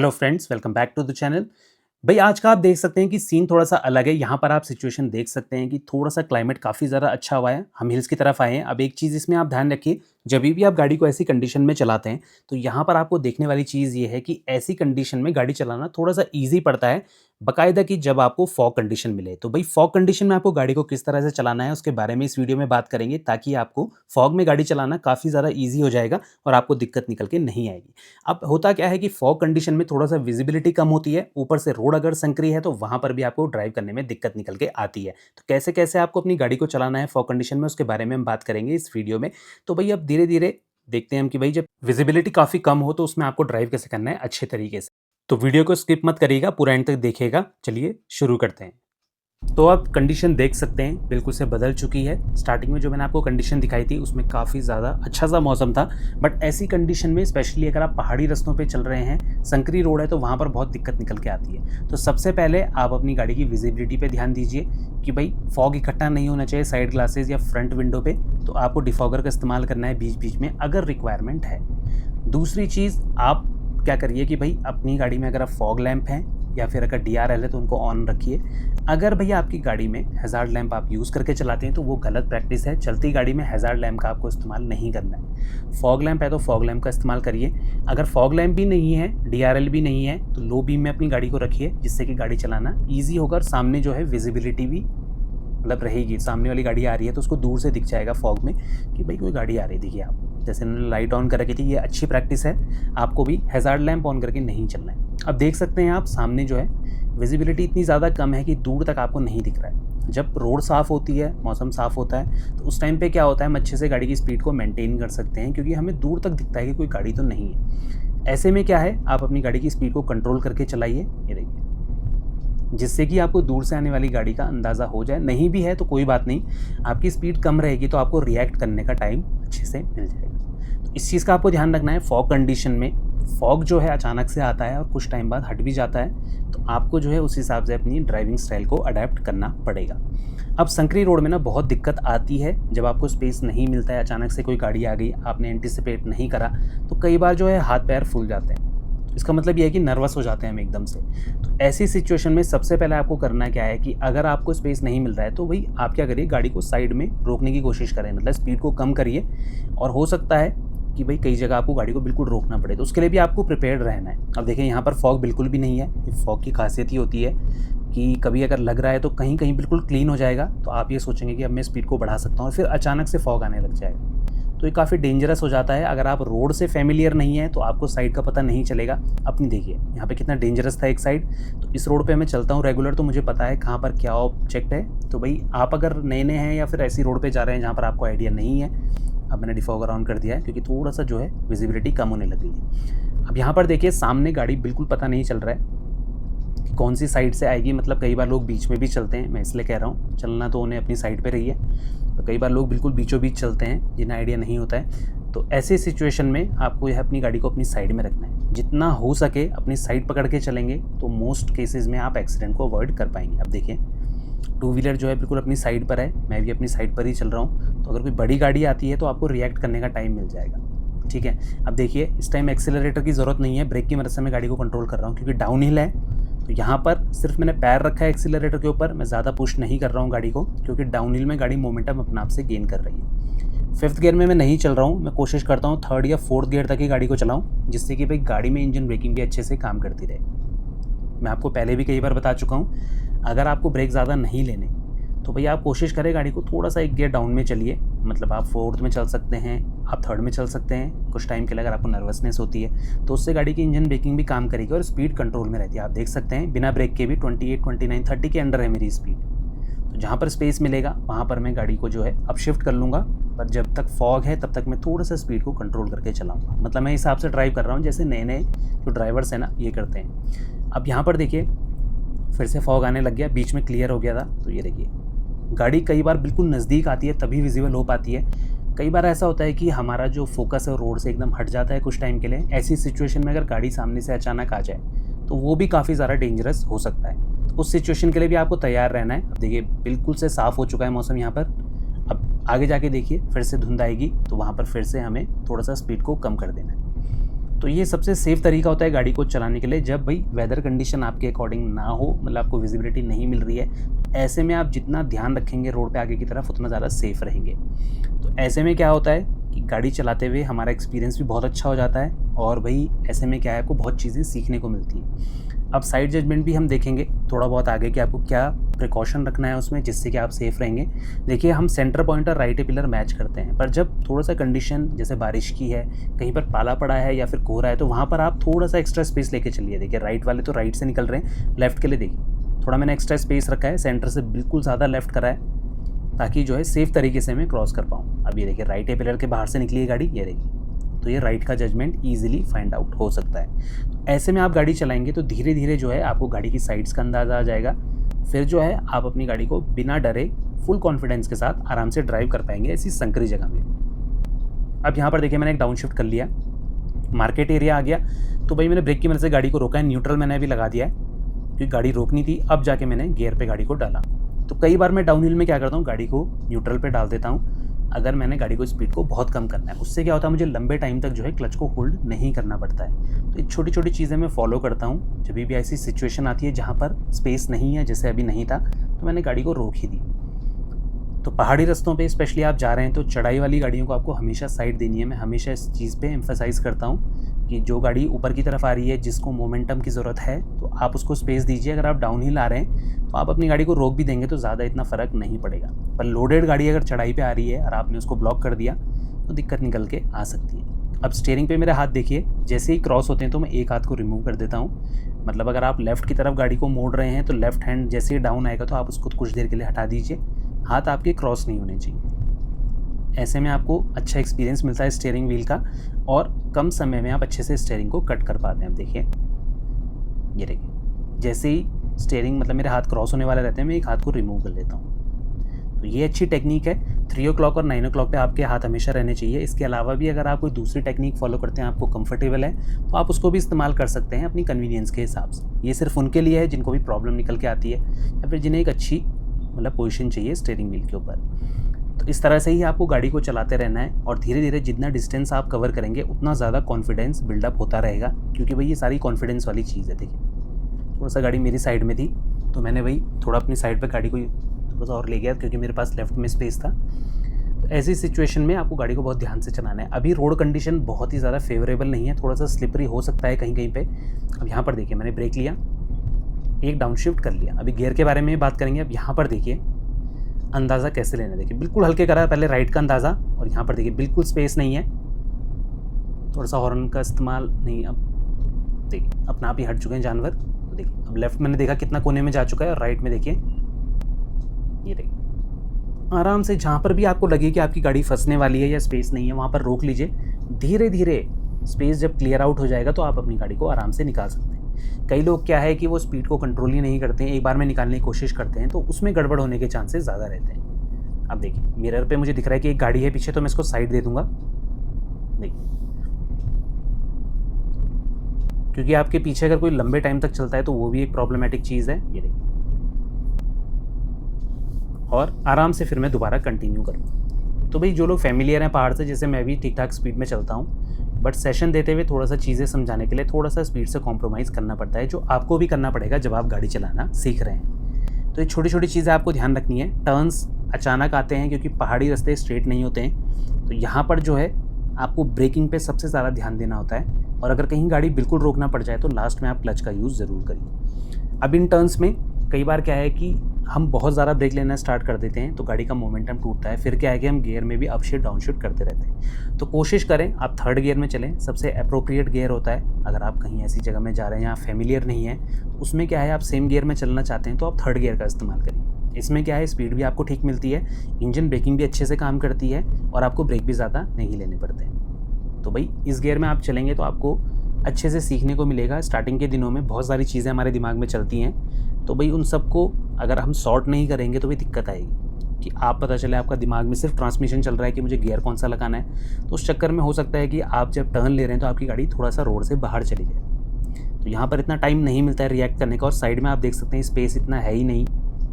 Hello friends, welcome back to the channel. भाई आज का आप देख सकते हैं कि सीन थोड़ा-सा अलग है। यहाँ पर आप सिचुएशन देख सकते हैं कि थोड़ा-सा क्लाइमेट काफ़ी ज़्यादा अच्छा हुआ है। हम हिल्स की तरफ आए हैं। अब एक चीज़ इसमें आप ध्यान रखिए, जभी भी आप गाड़ी को ऐसी कंडीशन में चलाते हैं, तो यहाँ पर आपको देखने वाली चीज़ ये है कि ऐसी कंडीशन में गाड़ी चलाना थोड़ा-सा ईज़ी पड़ता है, बाकायदा कि जब आपको फॉग कंडीशन मिले। तो भई फॉग कंडीशन में आपको गाड़ी को किस तरह से चलाना है, उसके बारे में इस वीडियो में बात करेंगे ताकि आपको फॉग में गाड़ी चलाना काफ़ी ज़्यादा ईज़ी हो जाएगा और आपको दिक्कत निकल के नहीं आएगी। अब होता क्या है कि फॉग कंडीशन में थोड़ा-सा विज़िबिलिटी कम होती है, ऊपर से रोड अगर संकरी है तो वहाँ पर भी आपको ड्राइव करने में दिक्कत निकल के आती है। तो कैसे-कैसे आपको अपनी गाड़ी को चलाना है फॉग कंडीशन में उसके बारे में हम बात करेंगे इस वीडियो में। तो भई अब धीरे-धीरे देखते हैं हम कि भई जब विज़िबिलिटी काफ़ी कम हो तो उसमें आपको ड्राइव कैसे करना है अच्छे तरीके से। तो वीडियो को स्किप मत करिएगा, पूरा एंड तक देखिएगा। चलिए शुरू करते हैं। तो आप कंडीशन देख सकते हैं बिल्कुल से बदल चुकी है। स्टार्टिंग में जो मैंने आपको कंडीशन दिखाई थी उसमें काफ़ी ज़्यादा अच्छा-सा मौसम था। बट ऐसी कंडीशन में स्पेशली अगर आप पहाड़ी रास्तों पे चल रहे हैं, संकरी रोड है तो वहाँ पर बहुत दिक्कत निकल के आती है। तो सबसे पहले आप अपनी गाड़ी की विज़िबिलिटी पे ध्यान दीजिए कि भई फॉग इकट्ठा नहीं होना चाहिए साइड ग्लासेस या फ्रंट विंडो पे। तो आपको डिफॉगर का इस्तेमाल करना है बीच-बीच में अगर रिक्वायरमेंट है। दूसरी चीज़ आप क्या करिए कि भई अपनी गाड़ी में अगर आप फॉग लैंप हैं या फिर अगर डीआरएल है तो उनको ऑन रखिए। अगर भैया आपकी गाड़ी में हैज़ार्ड लैंप आप यूज़ करके चलाते हैं तो वो गलत प्रैक्टिस है। चलती गाड़ी में हैज़ार्ड लैंप का आपको इस्तेमाल नहीं करना है। फॉग लैंप है तो फॉग लैंप का इस्तेमाल करिए। अगर फॉग लैंप भी नहीं है, डीआरएल भी नहीं है तो लो बीम में अपनी गाड़ी को रखिए जिससे कि गाड़ी चलाना ईज़ी होगा और सामने जो है विज़िबिलिटी भी मतलब रहेगी। सामने वाली गाड़ी आ रही है तो उसको दूर से दिख जाएगा फॉग में कि भाई कोई गाड़ी आ रही है। देखिए आप जैसे मैंने लाइट ऑन कर रखी थी, ये अच्छी प्रैक्टिस है। आपको भी हैज़ार्ड लैंप ऑन करके नहीं चलना है। अब देख सकते हैं आप सामने जो है विजिबिलिटी इतनी ज़्यादा कम है कि दूर तक आपको नहीं दिख रहा है। जब रोड साफ़ होती है, मौसम साफ़ होता है तो उस टाइम पे क्या होता है हम अच्छे से गाड़ी की स्पीड को मेंटेन कर सकते हैं क्योंकि हमें दूर तक दिखता है कि कोई गाड़ी तो नहीं है। ऐसे में क्या है आप अपनी गाड़ी की स्पीड को कंट्रोल करके चलाइए, ये देखिए, जिससे कि आपको दूर से आने वाली गाड़ी का अंदाज़ा हो जाए। नहीं भी है तो कोई बात नहीं, आपकी स्पीड कम रहेगी तो आपको रिएक्ट करने का टाइम अच्छे से मिल जाएगा। तो इस चीज़ का आपको ध्यान रखना है। फॉग कंडीशन में फॉग जो है अचानक से आता है और कुछ टाइम बाद हट भी जाता है, तो आपको जो है उस हिसाब से अपनी ड्राइविंग स्टाइल को अडैप्ट करना पड़ेगा। अब संकरी रोड में ना बहुत दिक्कत आती है जब आपको स्पेस नहीं मिलता है, अचानक से कोई गाड़ी आ गई, आपने एंटिसिपेट नहीं करा, तो कई बार जो है हाथ पैर फूल जाते हैं। इसका मतलब ये है कि नर्वस हो जाते हैं हम एकदम से। तो ऐसी सिचुएशन में सबसे पहले आपको करना क्या है कि अगर आपको स्पेस नहीं मिल रहा है तो भाई आप क्या करिए, गाड़ी को साइड में रोकने की कोशिश करें, मतलब स्पीड को कम करिए। और हो सकता है कि भाई कई जगह आपको गाड़ी को बिल्कुल रोकना पड़े, तो उसके लिए भी आपको प्रिपेयर्ड रहना है। अब देखिए यहाँ पर फॉग बिल्कुल भी नहीं है। ये फॉग की खासियत ही होती है कि कभी अगर लग रहा है तो कहीं कहीं बिल्कुल क्लीन हो जाएगा, तो आप ये सोचेंगे कि अब मैं स्पीड को बढ़ा सकता हूँ और फिर अचानक से फॉग आने लग जाएगा, तो ये काफ़ी डेंजरस हो जाता है। अगर आप रोड से फेमिलियर नहीं है तो आपको साइड का पता नहीं चलेगा। अपनी देखिए यहाँ पे कितना डेंजरस था एक साइड, तो इस रोड पे मैं चलता हूँ रेगुलर तो मुझे पता है कहाँ पर क्या ऑब्जेक्ट है। तो भाई आप अगर नए-नए हैं या फिर ऐसी रोड पे जा रहे हैं जहाँ पर आपको आइडिया नहीं है, अब मैंने डिफॉगर ऑन कर दिया है क्योंकि थोड़ा-सा जो है विजिबिलिटी कम होने लगी है। अब यहाँ पर देखिए सामने गाड़ी बिल्कुल पता नहीं चल रहा है कि कौन सी साइड से आएगी। मतलब कई बार लोग बीच में भी चलते हैं, मैं इसलिए कह रहा हूँ चलना तो उन्हें अपनी साइड पे रही है। तो कई बार लोग बिल्कुल बीचों बीच चलते हैं जिन्हें आइडिया नहीं होता है। तो ऐसे सिचुएशन में आपको यह अपनी गाड़ी को अपनी साइड में रखना है। जितना हो सके अपनी साइड पकड़ के चलेंगे तो मोस्ट केसेस में आप एक्सीडेंट को अवॉइड कर पाएंगे। अब देखिए टू व्हीलर जो है बिल्कुल अपनी साइड पर है, मैं भी अपनी साइड पर ही चल रहा हूँ, तो अगर कोई बड़ी गाड़ी आती है तो आपको रिएक्ट करने का टाइम मिल जाएगा। ठीक है, अब देखिए इस टाइम एक्सेलरेटर की ज़रूरत नहीं है, ब्रेक की मदद से मैं गाड़ी को कंट्रोल कर रहा हूँ क्योंकि डाउन हिल है। तो यहाँ पर सिर्फ मैंने पैर रखा है एक्सीलरेटर के ऊपर, मैं ज़्यादा पुश नहीं कर रहा हूँ गाड़ी को क्योंकि डाउन हिल में गाड़ी मोमेंटम अपने आप से गेन कर रही है। फिफ्थ गियर में मैं नहीं चल रहा हूँ, मैं कोशिश करता हूँ थर्ड या फोर्थ गियर तक ही गाड़ी को चलाऊँ जिससे कि भाई गाड़ी में इंजन ब्रेकिंग भी अच्छे से काम करती रहे। मैं आपको पहले भी कई बार बता चुका हूँ, अगर आपको ब्रेक ज़्यादा नहीं लेने तो भैया आप कोशिश करें गाड़ी को थोड़ा सा एक गियर डाउन में चलिए। मतलब आप फोर्थ में चल सकते हैं, आप थर्ड में चल सकते हैं कुछ टाइम के लिए। अगर आपको नर्वसनेस होती है तो उससे गाड़ी की इंजन ब्रेकिंग भी काम करेगी और स्पीड कंट्रोल में रहती है। आप देख सकते हैं बिना ब्रेक के भी 28, 29, 30 के अंडर है मेरी स्पीड। तो जहाँ पर स्पेस मिलेगा वहाँ पर मैं गाड़ी को जो है अब शिफ्ट कर लूँगा, पर जब तक फॉग है तब तक मैं थोड़ा सा स्पीड को कंट्रोल करके चलाऊँगा। मतलब मैं हिसाब से ड्राइव कर रहा हूँ जैसे नए नए जो ड्राइवर्स हैं ना ये करते हैं। अब यहाँ पर देखिए फिर से फॉग आने लग गया, बीच में क्लियर हो गया था। तो ये देखिए गाड़ी कई बार बिल्कुल नज़दीक आती है तभी विजिबल हो पाती है। कई बार ऐसा होता है कि हमारा जो फोकस है रोड से एकदम हट जाता है कुछ टाइम के लिए। ऐसी सिचुएशन में अगर गाड़ी सामने से अचानक आ जाए तो वो भी काफ़ी ज़्यादा डेंजरस हो सकता है। तो उस सिचुएशन के लिए भी आपको तैयार रहना है। अब देखिए बिल्कुल से साफ़ हो चुका है मौसम यहाँ पर। अब आगे जाके देखिए फिर से धुंध आएगी तो वहाँ पर फिर से हमें थोड़ा सा स्पीड को कम कर देना है। तो ये सबसे सेफ़ तरीका होता है गाड़ी को चलाने के लिए जब भाई वेदर कंडीशन आपके अकॉर्डिंग ना हो, मतलब आपको विजिबिलिटी नहीं मिल रही है। ऐसे में आप जितना ध्यान रखेंगे रोड पे आगे की तरफ उतना ज़्यादा सेफ़ रहेंगे। तो ऐसे में क्या होता है कि गाड़ी चलाते हुए हमारा एक्सपीरियंस भी बहुत अच्छा हो जाता है और भाई ऐसे में क्या है, आपको बहुत चीज़ें सीखने को मिलती हैं। अब साइड जजमेंट भी हम देखेंगे थोड़ा बहुत आगे कि आपको क्या प्रिकॉशन रखना है उसमें जिससे कि आप सेफ़ रहेंगे। देखिए हम सेंटर पॉइंट और राइट पिलर मैच करते हैं, पर जब थोड़ा-सा कंडीशन जैसे बारिश की है, कहीं पर पाला पड़ा है या फिर कोहरा है, तो वहाँ पर आप थोड़ा-सा एक्स्ट्रा स्पेस लेके चलिए। देखिए राइट वाले तो राइट से निकल रहे हैं, लेफ़्ट के लिए देखिए थोड़ा मैंने एक्स्ट्रा स्पेस रखा है, सेंटर से बिल्कुल ज़्यादा लेफ़्ट करा है ताकि जो है सेफ़ तरीके से मैं क्रॉस कर पाऊँ। अब ये देखिए राइट पिलर के बाहर से निकली है गाड़ी, ये देखिए। तो ये राइट का जजमेंट ईज़िली फाइंड आउट हो सकता है। तो ऐसे में आप गाड़ी चलाएँगे तो धीरे-धीरे जो है आपको गाड़ी की साइड्स का अंदाज़ा आ जाएगा। फिर जो है आप अपनी गाड़ी को बिना डरे फुल कॉन्फिडेंस के साथ आराम से ड्राइव कर पाएँगे ऐसी संकरी जगह में। अब यहाँ पर देखिए मैंने एक डाउन शिफ्ट कर लिया, मार्केट एरिया आ गया, तो भाई मैंने ब्रेक की मदद से गाड़ी को रोका है, न्यूट्रल मैंने अभी लगा दिया है, क्योंकि गाड़ी रोकनी थी, अब जाके मैंने गियर पे गाड़ी को डाला। तो कई बार मैं डाउनहिल में क्या करता हूँ, गाड़ी को न्यूट्रल पे डाल देता हूँ, अगर मैंने गाड़ी को स्पीड को बहुत कम करना है। उससे क्या होता है, मुझे लंबे टाइम तक जो है क्लच को होल्ड नहीं करना पड़ता है। तो ये छोटी-छोटी चीज़ें मैं फ़ॉलो करता हूँ, जभी भी ऐसी सिचुएशन आती है जहाँ पर स्पेस नहीं है, जैसे अभी नहीं था, तो मैंने गाड़ी को रोक ही दी। तो पहाड़ी रास्तों पे स्पेशली आप जा रहे हैं तो चढ़ाई वाली गाड़ियों को आपको हमेशा साइड देनी है। मैं हमेशा इस चीज़ पे एम्फसाइज़ करता हूँ कि जो गाड़ी ऊपर की तरफ आ रही है, जिसको मोमेंटम की ज़रूरत है, तो आप उसको स्पेस दीजिए। अगर आप डाउनहिल आ रहे हैं तो आप अपनी गाड़ी को रोक भी देंगे तो ज़्यादा इतना फ़र्क नहीं पड़ेगा। पर लोडेड गाड़ी अगर चढ़ाई पे आ रही है और आपने उसको ब्लॉक कर दिया तो दिक्कत निकल के आ सकती है। अब स्टीयरिंग पे मेरे हाथ देखिए, जैसे ही क्रॉस होते हैं तो मैं एक हाथ को रिमूव कर देता हूँ। मतलब अगर आप लेफ़्ट की तरफ गाड़ी को मोड़ रहे हैं तो लेफ़्ट हैंड जैसे ही डाउन आएगा तो आप उसको कुछ देर के लिए हटा दीजिए, हाथ आपके क्रॉस नहीं होने चाहिए। ऐसे में आपको अच्छा एक्सपीरियंस मिलता है स्टीयरिंग व्हील का और कम समय में आप अच्छे से स्टीयरिंग को कट कर पाते हैं। अब देखिए, ये देखिए, जैसे ही स्टीयरिंग मतलब मेरे हाथ क्रॉस होने वाले रहते हैं, मैं एक हाथ को रिमूव कर लेता हूँ। तो ये अच्छी टेक्निक है। 3 o'clock और 9 o'clock पे आपके हाथ हमेशा रहने चाहिए। इसके अलावा भी अगर आप कोई दूसरी टेक्निक फ़ॉलो करते हैं, आपको कंफर्टेबल है, तो आप उसको भी इस्तेमाल कर सकते हैं अपनी कन्वीनियंस के हिसाब से। ये सिर्फ़ उनके लिए है जिनको भी प्रॉब्लम निकल के आती है या फिर जिन्हें एक अच्छी मतलब पोजीशन चाहिए स्टीयरिंग व्हील के ऊपर। तो इस तरह से ही आपको गाड़ी को चलाते रहना है और धीरे-धीरे जितना डिस्टेंस आप कवर करेंगे उतना ज़्यादा कॉन्फिडेंस बिल्डअप होता रहेगा, क्योंकि भई ये सारी कॉन्फिडेंस वाली चीज़ है। देखिए, थोड़ा-सा गाड़ी मेरी साइड में थी, तो मैंने वही थोड़ा अपनी साइड पे गाड़ी को थोड़ा-सा और ले गया क्योंकि मेरे पास लेफ़्ट में स्पेस था। तो ऐसी सिचुएशन में आपको गाड़ी को बहुत ध्यान से चलाना है। अभी रोड कंडीशन बहुत ही ज़्यादा फ़ेवरेबल नहीं है, थोड़ा-सा स्लिपरी हो सकता है कहीं-कहीं पे। अब यहाँ पर देखिए, मैंने ब्रेक लिया, एक डाउन शिफ्ट कर लिया। अभी गियर के बारे में बात करेंगे। अब यहाँ पर देखिए अंदाज़ा कैसे लेना है। देखिए बिल्कुल हल्के करा है पहले राइट का अंदाज़ा, और यहाँ पर देखिए बिल्कुल स्पेस नहीं है, थोड़ा-सा हॉर्न का इस्तेमाल नहीं। अब देखिए अपने आप ही हट चुके हैं जानवर। तो देखिए अब लेफ़्ट मैंने देखा कितना कोने में जा चुका है और राइट में देखिए, ये देखिए आराम से जहाँ पर भी आपको लगे कि आपकी गाड़ी फँसने वाली है या स्पेस नहीं है, वहाँ पर रोक लीजिए। धीरे-धीरे स्पेस जब क्लियर आउट हो जाएगा तो आप अपनी गाड़ी को आराम से निकाल सकते हैं। कई लोग क्या है कि वो स्पीड को कंट्रोल ही नहीं करते हैं, एक बार में निकालने की कोशिश करते हैं, तो उसमें गड़बड़ होने के चांसेस ज़्यादा रहते हैं। अब देखिए मिरर पे मुझे दिख रहा है कि एक गाड़ी है पीछे, तो मैं इसको साइड दे दूँगा। देखिए, क्योंकि आपके पीछे अगर कोई लंबे टाइम तक चलता है तो वो भी एक प्रॉब्लमैटिक चीज़ है। ये देखिए, और आराम से फिर मैं दोबारा कंटिन्यू करूँगा। तो भाई जो लोग फ़ैमिलियर हैं पहाड़ से, जैसे मैं भी ठीक-ठाक स्पीड में चलता हूँ, बट सेशन देते हुए थोड़ा-सा चीज़ें समझाने के लिए थोड़ा-सा स्पीड से कॉम्प्रोमाइज़ करना पड़ता है, जो आपको भी करना पड़ेगा जब आप गाड़ी चलाना सीख रहे हैं। तो ये छोटी-छोटी चीज़ें आपको ध्यान रखनी है। टर्न्स अचानक आते हैं क्योंकि पहाड़ी रास्ते स्ट्रेट नहीं होते हैं, तो यहाँ पर जो है आपको ब्रेकिंग पे सबसे ज़्यादा ध्यान देना होता है, और अगर कहीं गाड़ी बिल्कुल रोकना पड़ जाए तो लास्ट में आप क्लच का यूज़ ज़रूर करिए। अब इन टर्न्स में कई बार क्या है कि हम बहुत ज़्यादा ब्रेक लेना स्टार्ट कर देते हैं तो गाड़ी का मोमेंटम टूटता है, फिर क्या है कि हम गियर में भी अप शिफ्ट डाउन शिफ्ट करते रहते हैं। तो कोशिश करें आप थर्ड गियर में चलें, सबसे एप्रोप्रिएट गियर होता है। अगर आप कहीं ऐसी जगह में जा रहे हैं जहाँ फेमिलियर नहीं है, उसमें क्या है आप सेम गियर में चलना चाहते हैं तो आप थर्ड गियर का इस्तेमाल करिए। इसमें क्या है स्पीड भी आपको ठीक मिलती है, इंजन ब्रेकिंग भी अच्छे से काम करती है और आपको ब्रेक भी ज़्यादा नहीं लेने पड़ते हैं। तो भाई इस गियर में आप चलेंगे तो आपको अच्छे से सीखने को मिलेगा। स्टार्टिंग के दिनों में बहुत सारी चीज़ें हमारे दिमाग में चलती हैं, तो भाई उन सबको अगर हम सॉर्ट नहीं करेंगे तो भी दिक्कत आएगी कि आप पता चले आपका दिमाग में सिर्फ ट्रांसमिशन चल रहा है कि मुझे गियर कौन सा लगाना है, तो उस चक्कर में हो सकता है कि आप जब टर्न ले रहे हैं तो आपकी गाड़ी थोड़ा सा रोड से बाहर चली जाए। तो यहाँ पर इतना टाइम नहीं मिलता है रिएक्ट करने का, और साइड में आप देख सकते हैं स्पेस इतना है ही नहीं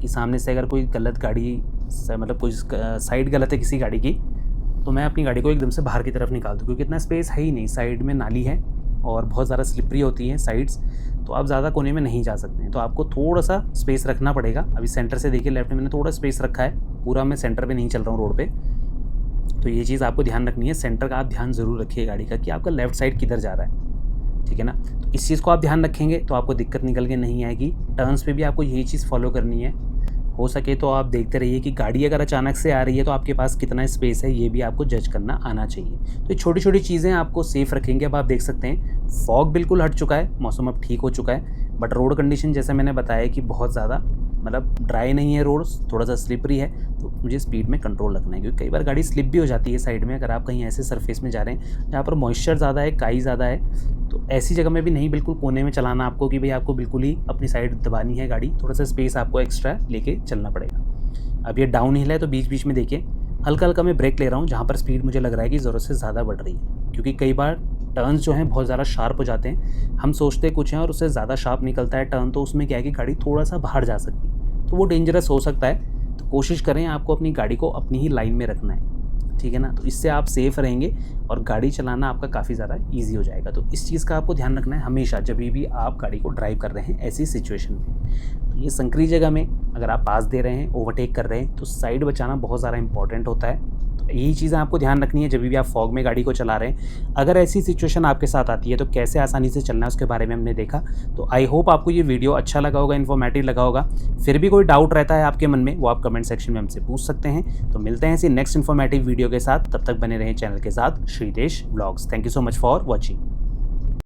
कि सामने से अगर कोई गलत गाड़ी मतलब कोई साइड गलत है किसी गाड़ी की, तो मैं अपनी गाड़ी को एकदम से बाहर की तरफ निकाल दूँ, क्योंकि इतना स्पेस है ही नहीं। साइड में नाली है, और बहुत ज़्यादा स्लिपरी होती हैं साइड्स, तो आप ज़्यादा कोने में नहीं जा सकते हैं। तो आपको थोड़ा सा स्पेस रखना पड़ेगा। अभी सेंटर से देखिए, लेफ्ट में मैंने थोड़ा स्पेस रखा है, पूरा मैं सेंटर पे नहीं चल रहा हूँ रोड पे। तो ये चीज़ आपको ध्यान रखनी है, सेंटर का आप ध्यान ज़रूर रखिए गाड़ी का कि आपका लेफ्ट साइड किधर जा रहा है, ठीक है ना। तो इस चीज़ को आप ध्यान रखेंगे तो आपको दिक्कत निकल के नहीं आएगी। टर्न्स पे भी आपको यही चीज़ फॉलो करनी है। हो सके तो आप देखते रहिए कि गाड़ी अगर अचानक से आ रही है तो आपके पास कितना स्पेस है, ये भी आपको जज करना आना चाहिए। तो ये छोटी-छोटी चीज़ें आपको सेफ़ रखेंगे। अब आप देख सकते हैं फॉग बिल्कुल हट चुका है, मौसम अब ठीक हो चुका है, बट रोड कंडीशन जैसे मैंने बताया कि बहुत ज़्यादा मतलब ड्राई नहीं है रोड, थोड़ा-सा स्लिपरी है, तो मुझे स्पीड में कंट्रोल रखना है, क्योंकि कई बार गाड़ी स्लिप भी हो जाती है साइड में। अगर आप कहीं ऐसे सरफेस में जा रहे हैं जहाँ पर मॉइस्चर ज़्यादा है, काई ज़्यादा है, तो ऐसी जगह में भी नहीं बिल्कुल कोने में चलाना आपको कि भई आपको बिल्कुल ही अपनी साइड दबानी है गाड़ी, थोड़ा-सा स्पेस आपको एक्स्ट्रा लेके चलना पड़ेगा। अब ये डाउन हिल है तो बीच-बीच में देखिए हल्का-हल्का मैं ब्रेक ले रहा हूँ जहाँ पर स्पीड मुझे लग रहा है कि ज़रूरत से ज़्यादा बढ़ रही है, क्योंकि कई बार टर्न्स जो हैं बहुत ज़्यादा शार्प हो जाते हैं। हम सोचते कुछ हैं और उससे ज़्यादा शार्प निकलता है टर्न, तो उसमें क्या है कि गाड़ी थोड़ा-सा बाहर जा सकती है, तो वो डेंजरस हो सकता है। तो कोशिश करें आपको अपनी गाड़ी को अपनी ही लाइन में रखना है, ठीक है ना। तो इससे आप सेफ़ रहेंगे और गाड़ी चलाना आपका काफ़ी ज़्यादा ईज़ी हो जाएगा। तो इस चीज़ का आपको ध्यान रखना है हमेशा जब भी आप गाड़ी को ड्राइव कर रहे हैं ऐसी सिचुएशन में। तो ये संकरी जगह में अगर आप पास दे रहे हैं, ओवरटेक कर रहे हैं, तो साइड बचाना बहुत ज़्यादा इंपॉर्टेंट होता है। तो यही चीज़ें आपको ध्यान रखनी है जब भी आप फॉग में गाड़ी को चला रहे हैं। अगर ऐसी सिचुएशन आपके साथ आती है तो कैसे आसानी से चलना है उसके बारे में हमने देखा। तो आई होप आपको ये वीडियो अच्छा लगा होगा, इन्फॉर्मेटिव लगा होगा। फिर भी कोई डाउट रहता है आपके मन में, वो आप कमेंट सेक्शन में हमसे पूछ सकते हैं। तो मिलते हैं इसी नेक्स्ट इन्फॉर्मेटिव वीडियो के साथ, तब तक बने रहें चैनल के साथ, Shridesh vlogs. Thank you so much for watching.